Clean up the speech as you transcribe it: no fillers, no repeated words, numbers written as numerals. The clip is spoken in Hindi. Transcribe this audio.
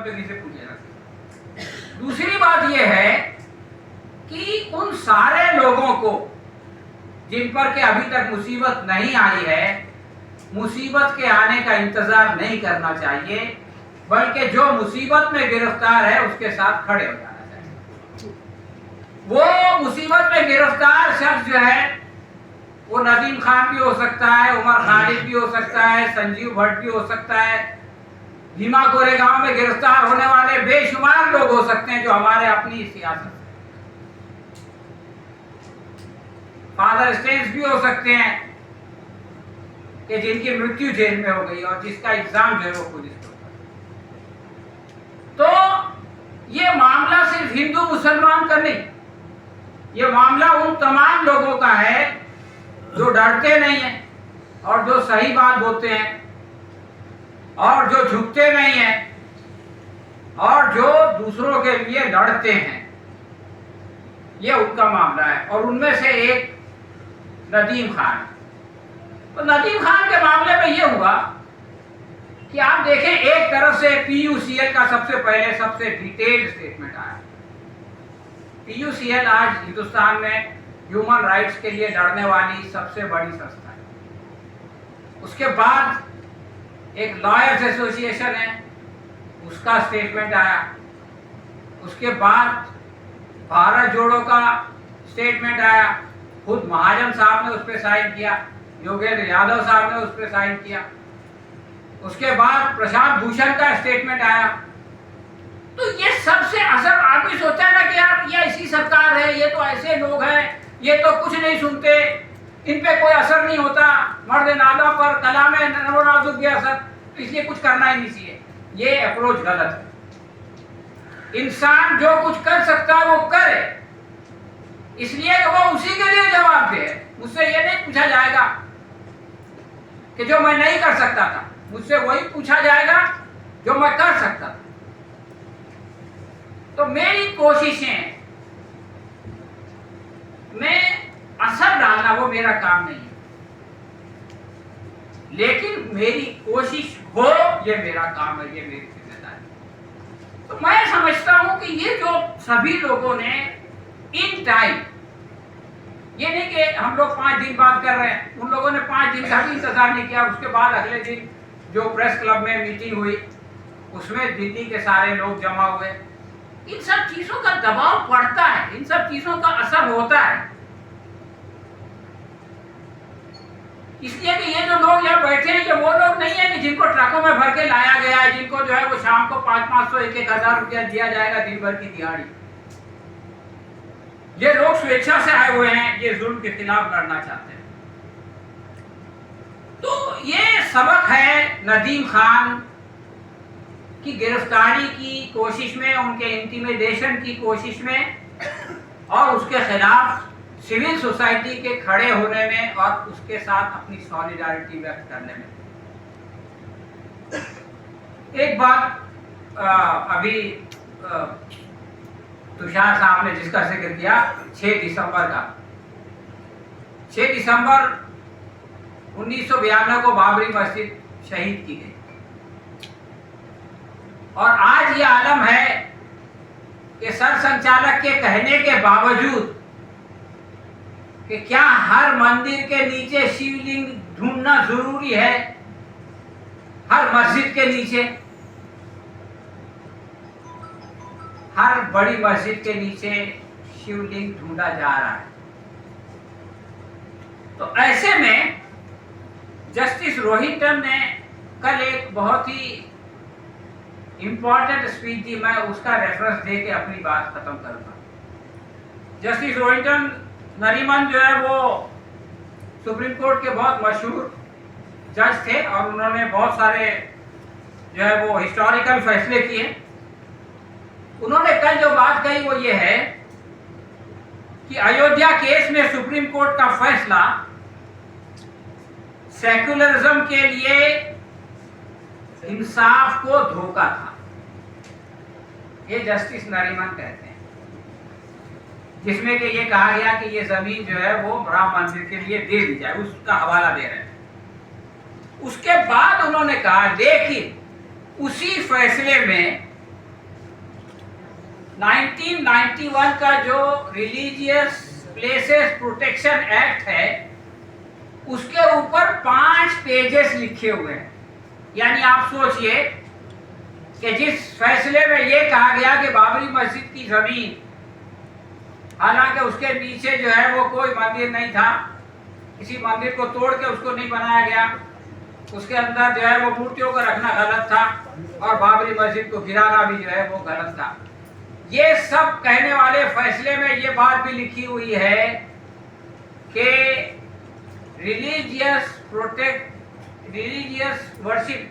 पे किसी से पूछे ना। दूसरी बात यह है कि उन सारे लोगों को जिन पर के अभी तक मुसीबत नहीं आई है, मुसीबत के आने का इंतजार नहीं करना चाहिए, बल्कि जो मुसीबत में गिरफ्तार है उसके साथ खड़े हो जाना चाहिए। वो मुसीबत में गिरफ्तार शख्स जो है वो नदीम खान भी हो सकता है, उमर खालिद भी हो सकता है, संजीव भट्ट भी हो सकता है, भीमा कोरेगांव में गिरफ्तार होने वाले बेशुमार लोग हो सकते हैं जो हमारे अपनी सियासत, फादर स्टेन्स भी हो सकते हैं कि जिनकी मृत्यु जेल में हो गई और जिसका एग्जाम जो है वो पुलिस को। तो ये मामला सिर्फ हिंदू मुसलमान का नहीं, ये मामला उन तमाम लोगों का है जो डरते नहीं हैं और जो सही बात बोलते हैं और जो झुकते नहीं हैं और जो दूसरों के लिए लड़ते हैं। ये उनका मामला है और उनमें से एक नदीम खान। तो नदीम खान के मामले में ये हुआ कि आप देखें, एक तरफ से पीयूसीएल का सबसे पहले सबसे डिटेल्ड स्टेटमेंट आया। पीयूसीएल आज हिंदुस्तान में ह्यूमन राइट्स के लिए लड़ने वाली सबसे बड़ी संस्था है। उसके बाद एक लॉयर्स एसोसिएशन है, उसका स्टेटमेंट आया। उसके बाद भारत जोड़ो का स्टेटमेंट आया, खुद महाजन साहब ने उस पर साइन किया, योगेंद्र यादव साहब ने उस पर साइन किया। उसके बाद प्रशांत भूषण का स्टेटमेंट आया। तो ये सबसे असर आदमी सोचा है ना कि यार ये ऐसी सरकार है, ये तो ऐसे लोग हैं, ये तो कुछ नहीं सुनते, इन पे कोई असर नहीं होता, मर्द नादा पर कलाम नाजुक भी असर, तो इसलिए कुछ करना ही नहीं चाहिए। ये अप्रोच गलत है। इंसान जो कुछ कर सकता है वो करे, इसलिए कि वो उसी के लिए जवाब दे। मुझसे ये नहीं पूछा जाएगा कि जो मैं नहीं कर सकता था, मुझसे वही पूछा जाएगा जो मैं कर सकता था। तो मेरी कोशिशें में असर डालना वो मेरा काम नहीं है, लेकिन मेरी कोशिश हो ये मेरा काम है, ये मेरी जिम्मेदारी। तो मैं समझता हूं कि ये जो सभी लोगों ने इन टाइम, ये नहीं कि हम लोग 5 दिन बाद कर रहे हैं, उन लोगों ने 5 दिन का भी इंतजार नहीं किया। उसके बाद अगले दिन जो प्रेस क्लब में मीटिंग हुई उसमें दिल्ली के सारे लोग जमा हुए। इन सब चीजों का दबाव पड़ता है, इन सब चीजों का असर होता है। इसलिए कि ये जो लोग यहाँ बैठे हैं ये वो लोग नहीं है कि जिनको ट्रकों में भर के लाया गया है, जिनको जो है वो शाम को 500-500 1,000 रुपया दिया जाएगा दिन भर की दिहाड़ी। ये लोग स्वेच्छा से आए हुए हैं, ये जुल्म के खिलाफ लड़ना चाहते हैं। तो ये सबक है नदीम खान की गिरफ्तारी की कोशिश में, उनके इंटिमिडेशन की कोशिश में और उसके खिलाफ सिविल सोसाइटी के खड़े होने में और उसके साथ अपनी सॉलिडारिटी व्यक्त करने में। एक बात अभी तुषार साहब ने जिसका जिक्र किया 6 दिसंबर का, 6 दिसंबर 1992 को बाबरी मस्जिद शहीद की गई और आज ये आलम है कि सर संचालक के कहने के बावजूद कि क्या हर मंदिर के नीचे शिवलिंग ढूंढना जरूरी है, हर मस्जिद के नीचे, हर बड़ी मस्जिद के नीचे शिवलिंग ढूंढा जा रहा है। तो ऐसे में जस्टिस रोहिंटन ने कल एक बहुत ही इंपॉर्टेंट स्पीच दी, मैं उसका रेफरेंस दे के अपनी बात खत्म करूंगा। जस्टिस रोहिंटन नरीमन जो है वो सुप्रीम कोर्ट के बहुत मशहूर जज थे और उन्होंने बहुत सारे जो है वो हिस्टोरिकल फैसले किए। उन्होंने कल जो बात कही वो ये है कि अयोध्या केस में सुप्रीम कोर्ट का फैसला सेक्युलरिज्म के लिए इंसाफ को धोखा था, ये जस्टिस नरीमन कहते हैं, जिसमें कि ये कहा गया कि ये जमीन जो है वो राम मंदिर के लिए दे दी जाए, उसका हवाला दे रहे हैं। उसके बाद उन्होंने कहा लेकिन उसी फैसले में 1991 का जो रिलीजियस प्लेसेस प्रोटेक्शन एक्ट है उसके ऊपर 5 पेजेस लिखे हुए हैं। यानी आप सोचिए कि जिस फैसले में ये कहा गया कि बाबरी मस्जिद की जमीन, हालांकि उसके नीचे जो है वो कोई मंदिर नहीं था, किसी मंदिर को तोड़ के उसको नहीं बनाया गया, उसके अंदर जो है वो मूर्तियों को रखना गलत था और बाबरी मस्जिद को गिराना भी जो है वो गलत था। ये सब कहने वाले फैसले में ये बात भी लिखी हुई है कि रिलीजियस वर्शिप